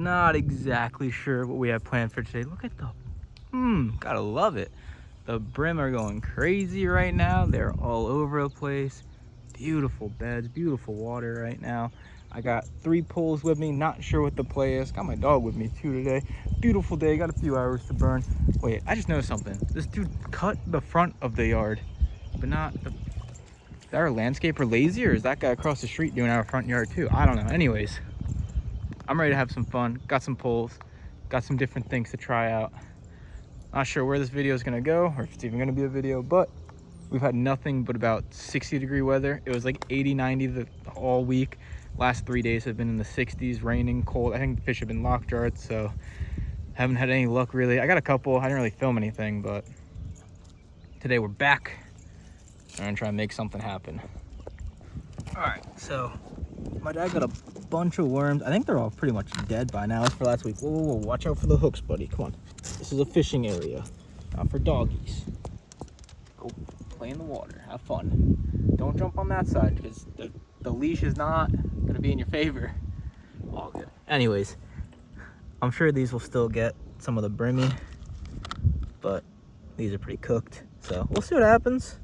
Not exactly sure what we have planned for today. Look at the, gotta love it. The brim are going crazy right now. They're all over the place. Beautiful beds, beautiful water right now. I got 3 poles with me, not sure what the play is. Got my dog with me too today. Beautiful day, got a few hours to burn. Wait, I just noticed something. This dude cut the front of the yard, but not the, is our landscaper lazy, or is that guy across the street doing our front yard too? I don't know. Anyways, I'm ready to have some fun. Got some poles, got some different things to try out. Not sure where this video is gonna go, or if it's even gonna be a video, but we've had nothing but about 60-degree weather. It was like 80, 90 all week. Last 3 days have been in the 60s, raining, cold. I think the fish have been lockjawed, so haven't had any luck really. I got a couple, I didn't really film anything, but today we're back. I'm gonna try and make something happen. All right, so my dad got a bunch of worms. I think they're all pretty much dead by now. It's for last week. Whoa, whoa, whoa, watch out for the hooks, buddy. Come on. This is a fishing area, not for doggies. Go play in the water, have fun. Don't jump on that side because the leash is not gonna be in your favor. All good. Anyways, I'm sure these will still get some of the brimmy, but these are pretty cooked. So we'll see what happens.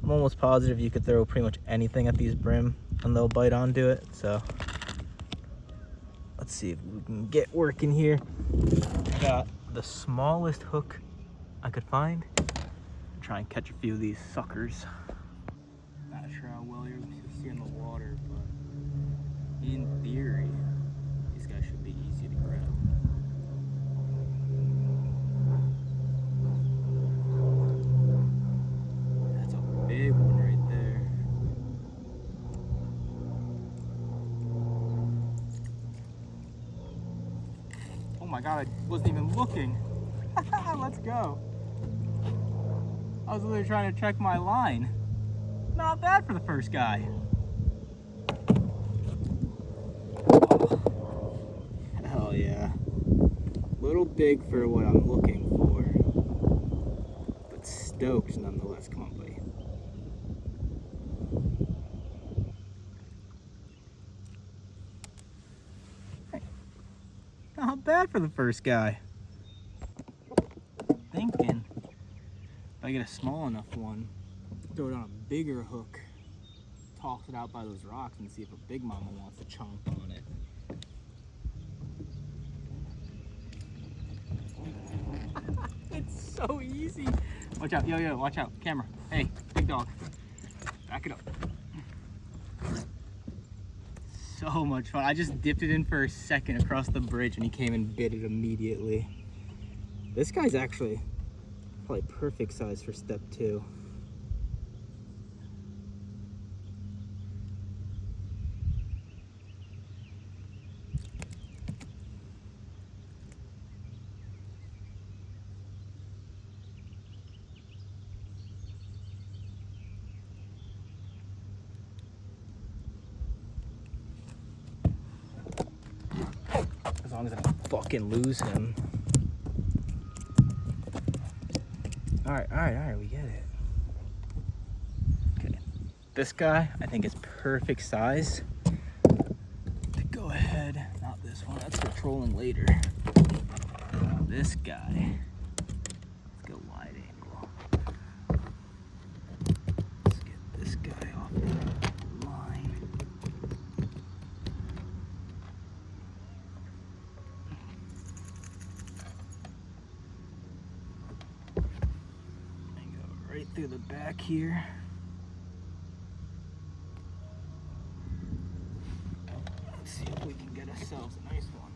I'm almost positive you could throw pretty much anything at these brim and they'll bite onto it. So let's see if we can get working here. Got the smallest hook I could find. Try and catch a few of these suckers. Not sure how well you're able to see in the water, but in theory, these guys should be easy to grab. That's a big one right there. Oh my God, I wasn't even looking. Let's go. I was literally trying to check my line. Not bad for the first guy. Oh, hell yeah. Little big for what I'm looking for, but stoked nonetheless. Come on, buddy. Hey. Not bad for the first guy. Thinking if I get a small enough one, throw it on a bigger hook, toss it out by those rocks and see if a big mama wants to chomp on it. It's so easy. Watch out, yo, watch out, camera. Hey, big dog, back it up. So much fun. I just dipped it in for a second across the bridge and he came and bit it immediately. This guy's actually probably perfect size for step 2. As long as I don't fucking lose him. All right, we get it. Okay, this guy I think is perfect size to go ahead. Not this one, that's for trolling later. Now this guy, let's go wide angle. Let's get this guy off the line. Right through the back here. Let's see if we can get ourselves a nice one.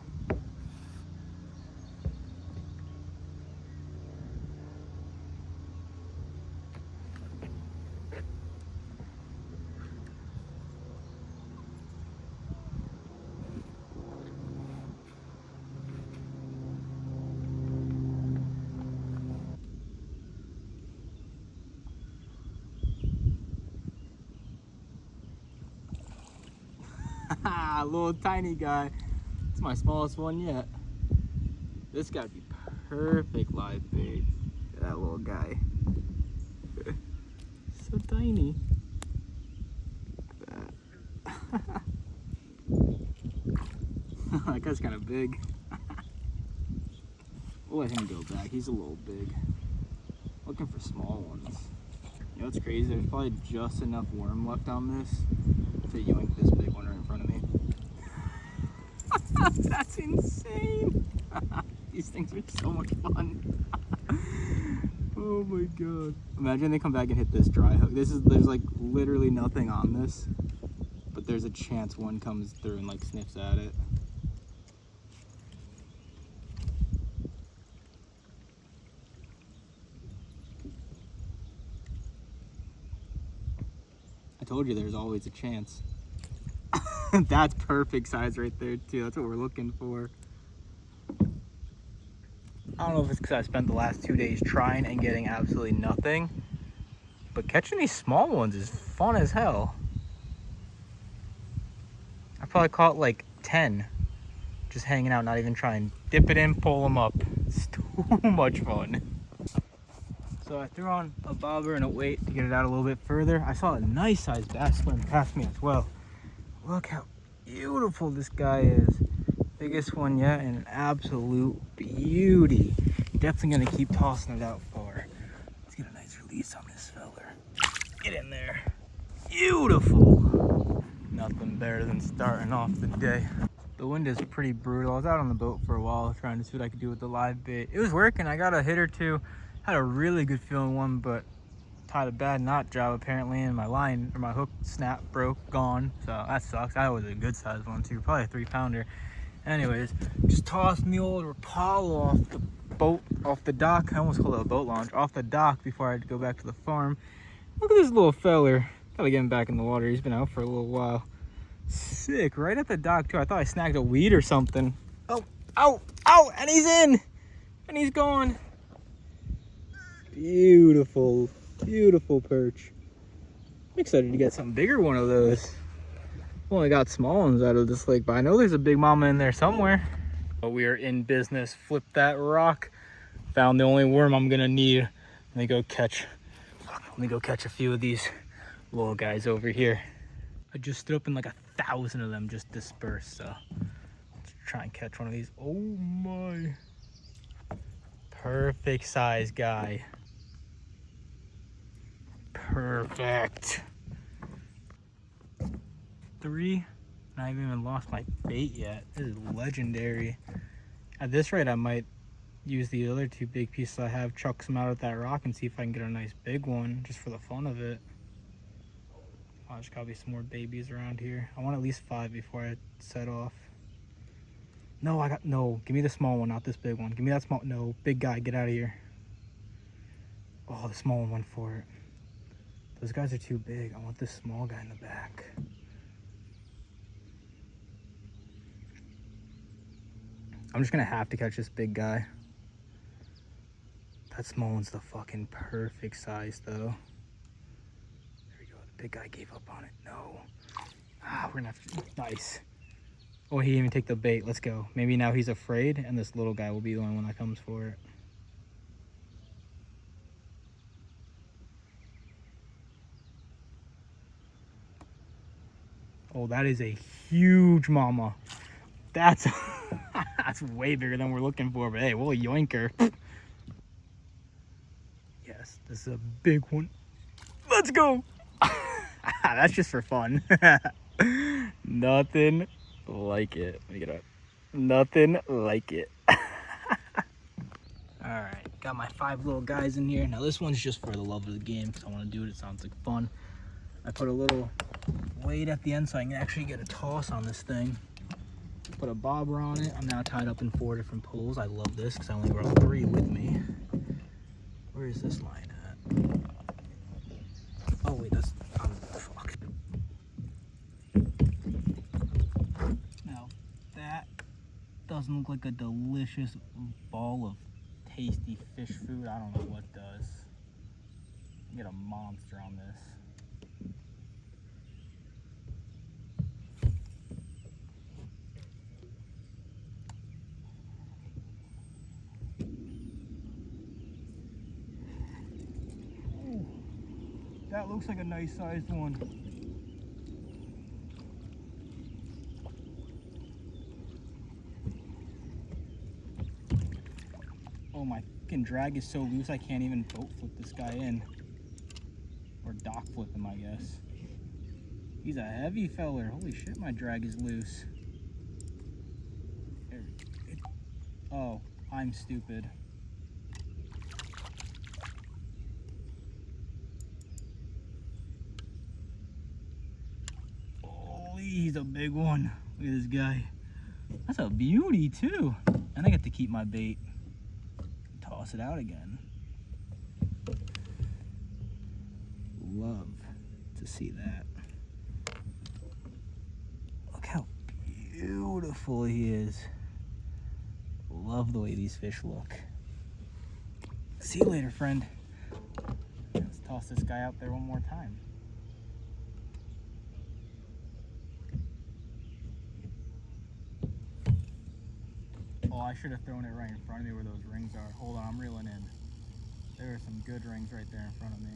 Little tiny guy. It's my smallest one yet. This gotta be perfect live bait. Look at that little guy. So tiny. Look at that. That guy's kind of big. We'll let him go back. He's a little big. Looking for small ones. You know what's crazy? There's probably just enough worm left on this to yoink this big one right in front of me. That's insane. These things are so much fun. Oh my god. Imagine they come back and hit this dry hook. There's like literally nothing on this, but there's a chance one comes through and like sniffs at it. I told you there's always a chance. That's perfect size right there too. That's what we're looking for. I don't know if it's because I spent the last 2 days trying and getting absolutely nothing, but catching these small ones is fun as hell. I probably caught like 10 just hanging out, not even trying. Dip it in, pull them up. It's too much fun. So I threw on a bobber and a weight to get it out a little bit further. I saw a nice sized bass swim past me as well. Look how beautiful this guy is. Biggest one yet, and an absolute beauty. Definitely gonna keep tossing it out far. Let's get a nice release on this feller. Get in there. Beautiful. Nothing better than starting off the day. The wind is pretty brutal. I was out on the boat for a while trying to see what I could do with the live bait. It was working. I got a hit or two. Had a really good feeling one, but tied a bad knot job apparently, and my line or my hook snap broke, gone. So that sucks. That was a good size one too, probably a 3-pounder. Anyways, just tossed me old Rapala off the boat, off the dock. I almost called it a boat launch. Off the dock before I had to go back to the farm. Look at this little feller. Gotta get him back in the water. He's been out for a little while. Sick, right at the dock too. I thought I snagged a weed or something. Oh, ow, ow, and he's in, and he's gone. Beautiful, beautiful perch. I'm excited to get some bigger one of those. Only got small ones out of this lake, but I know there's a big mama in there somewhere. But we are in business. Flip that rock. Found the only worm I'm gonna need. Let me go catch a few of these little guys over here. I just stood up and like 1,000 of them just dispersed. So let's try and catch one of these. Oh my! Perfect size guy. Perfect. 3, and I haven't even lost my bait yet. This is legendary. At this rate, I might use the other 2 big pieces I have, chuck some out at that rock, and see if I can get a nice big one just for the fun of it. Oh, there's gotta be some more babies around here. I want at least 5 before I set off. No, give me the small one, not this big one. Give me that small, no, big guy, get out of here. Oh, the small one went for it. Those guys are too big. I want this small guy in the back. I'm just gonna have to catch this big guy. That small one's the fucking perfect size though. There we go, the big guy gave up on it. No. We're gonna have to, nice. Oh, he didn't even take the bait, let's go. Maybe now he's afraid and this little guy will be the only one that comes for it. Oh, that is a huge mama. That's that's way bigger than we're looking for, but hey, we'll yoink her. Yes, this is a big one. Let's go. That's just for fun. Nothing like it. Let me get up. Nothing like it. Alright, got my 5 little guys in here. Now this one's just for the love of the game because I want to do it. It sounds like fun. I put a little weight at the end so I can actually get a toss on this thing. Put a bobber on it. I'm now tied up in 4 different poles. I love this because I only brought 3 with me. Where is this line at? Oh wait, that's fuck. Now that doesn't look like a delicious ball of tasty fish food. I don't know what does. Get a monster on this. That looks like a nice sized one. Oh, my fucking drag is so loose I can't even boat flip this guy in. Or dock flip him, I guess. He's a heavy feller. Holy shit, my drag is loose. Oh, I'm stupid. Holy, he's a big one. Look at this guy. That's a beauty too. And I get to keep my bait. Toss it out again. Love to see that. Look how beautiful he is. Love the way these fish look. See you later, friend. Let's toss this guy out there one more time. Oh, I should have thrown it right in front of me where those rings are. Hold on, I'm reeling in. There are some good rings right there in front of me.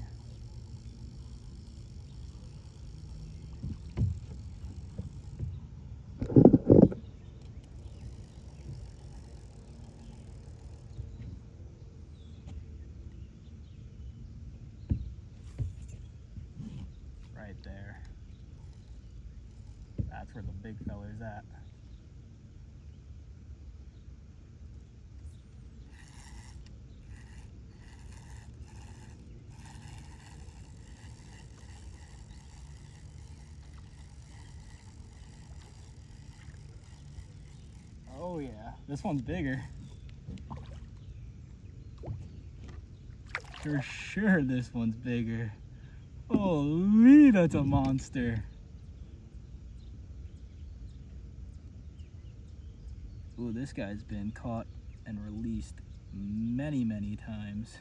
Right there. That's where the big feller's at. Oh yeah, this one's bigger. For sure this one's bigger. Holy, that's a monster. Ooh, this guy's been caught and released many, many times.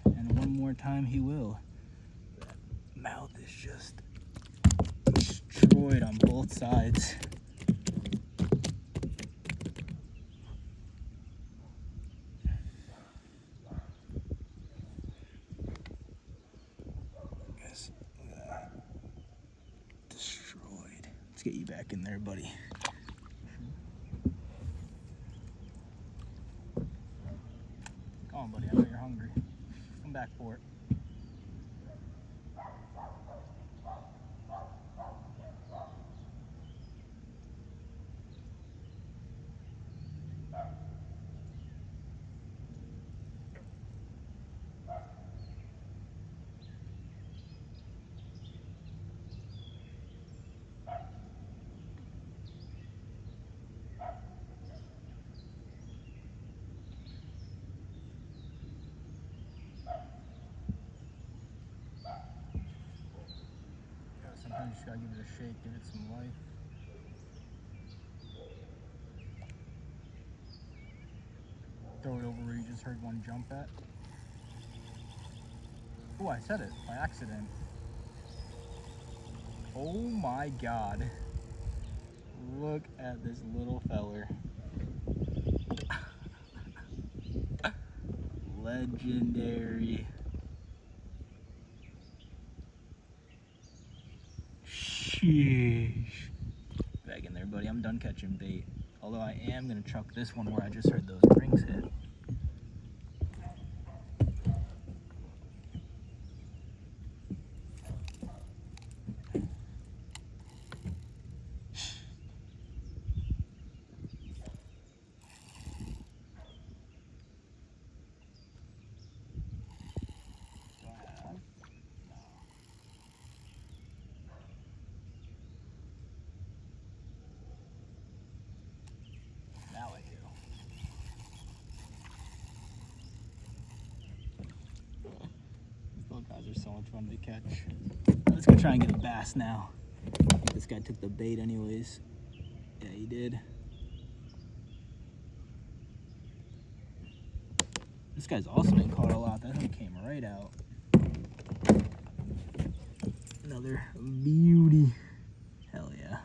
And one more time he will. That mouth is just destroyed on both sides. Yes, look at that. Destroyed. Let's get you back in there, buddy. Come on, buddy. I know you're hungry. Come back for it. Sometimes you just gotta give it a shake, give it some life. Throw it over where you just heard one jump at. Oh, I said it by accident. Oh my god. Look at this little feller. Legendary. Sheesh. Back in there, buddy. I'm done catching bait. Although I am gonna chuck this one where I just heard those rings hit. Guys are so much fun to catch. Let's go try and get a bass now. I think this guy took the bait anyways. Yeah, he did. This guy's also been caught a lot. That one came right out. Another beauty. Hell yeah.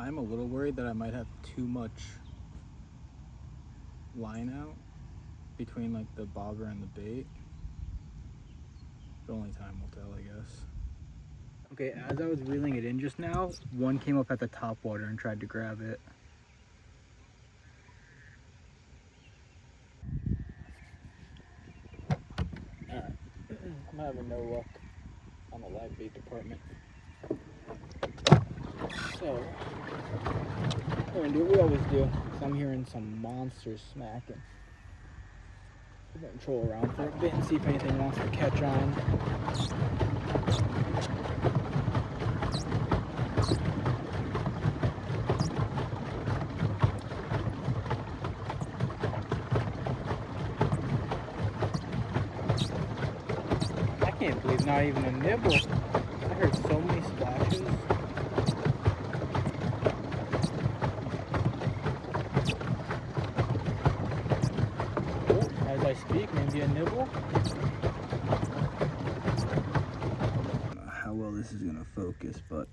I am a little worried that I might have too much line out between like the bobber and the bait. But only time will tell, I guess. Okay, as I was reeling it in just now, one came up at the top water and tried to grab it. Alright, I'm having no luck on the live bait department. So, we're gonna do what we always do. I'm hearing some monsters smacking. We're gonna troll around for a bit and see if anything wants to catch on. I can't believe not even a nibble. I heard so many splashes. Oh, as I speak, maybe a nibble. How well this is gonna focus, but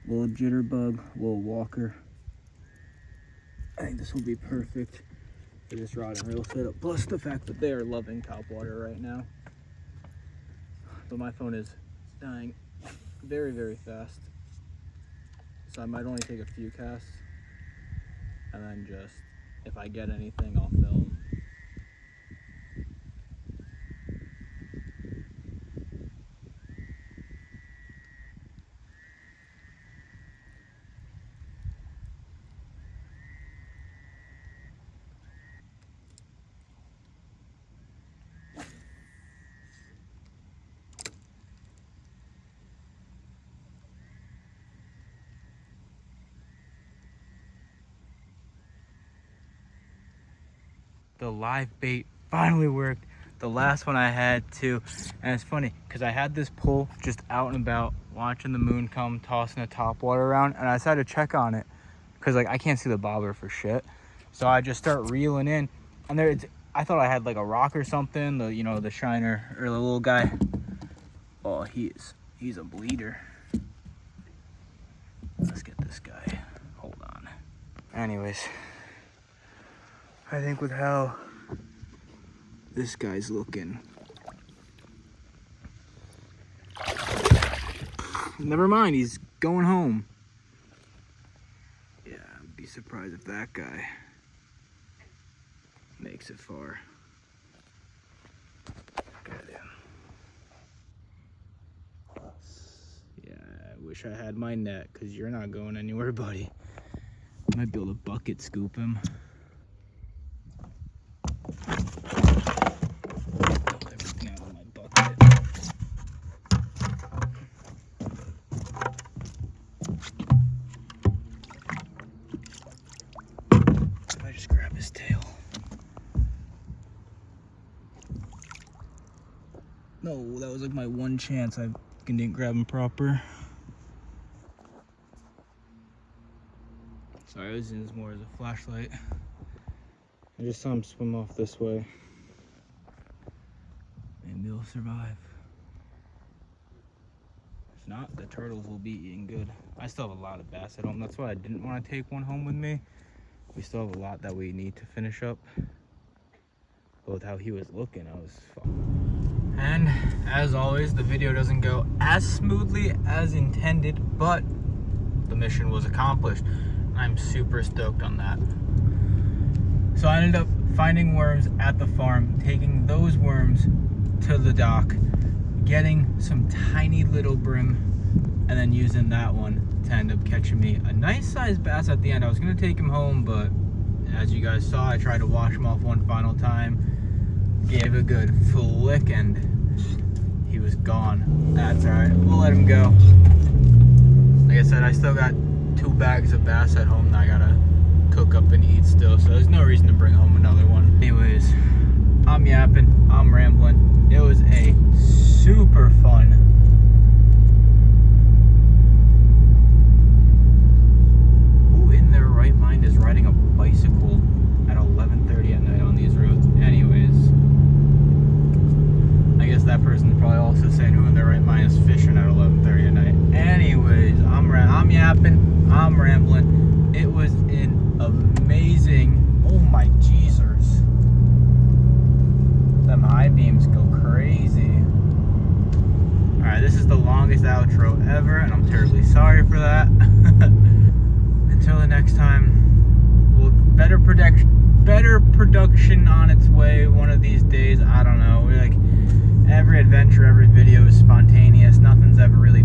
little jitterbug, little walker. I think this will be perfect for this rod and reel setup. Plus the fact that they are loving topwater right now. But my phone is dying very, very fast. So I might only take a few casts. And then just, if I get anything, I'll film. The live bait finally worked. The last one I had too. And it's funny because I had this pole just out and about watching the moon come, tossing the top water around, and I decided to check on it because like I can't see the bobber for shit. So I just start reeling in, and there I thought I had like a rock or something, the, you know, the shiner or the little guy. Oh, he's a bleeder. Let's get this guy. Hold on. Anyways, I think with how this guy's looking, never mind, he's going home. Yeah, I'd be surprised if that guy makes it far. Look at him. Yeah, I wish I had my net, because you're not going anywhere, buddy. I might be able to bucket scoop him. Everything out of my bucket. If I just grab his tail. No, that was like my one chance. I didn't grab him proper. Sorry, I was using this more as a flashlight. I just saw him swim off this way. Maybe he'll survive. If not, the turtles will be eating good. I still have a lot of bass at home. That's why I didn't want to take one home with me. We still have a lot that we need to finish up. But with how he was looking, I was fucked. And as always, the video doesn't go as smoothly as intended, but the mission was accomplished. I'm super stoked on that. So I ended up finding worms at the farm, taking those worms to the dock, getting some tiny little brim, and then using that one to end up catching me a nice sized bass at the end. I was gonna take him home, but as you guys saw, I tried to wash him off one final time, gave a good flick, and he was gone. That's all right, we'll let him go. Like I said, I still got 2 bags of bass at home that I gotta cook up and eat still, so there's no reason to bring home another one. Anyways, I'm yapping, I'm rambling. It was a super fun. Who in their right mind is riding a bicycle at 11:30 at night on these roads? Anyways, I guess that person's probably also saying who in their right mind is fishing at 11:30 at night. Anyways, I'm yapping, I'm rambling. outro ever, and I'm terribly sorry for that. Until the next time, we'll better production on its way one of these days. I don't know. We're like, every adventure, every video is spontaneous. Nothing's ever really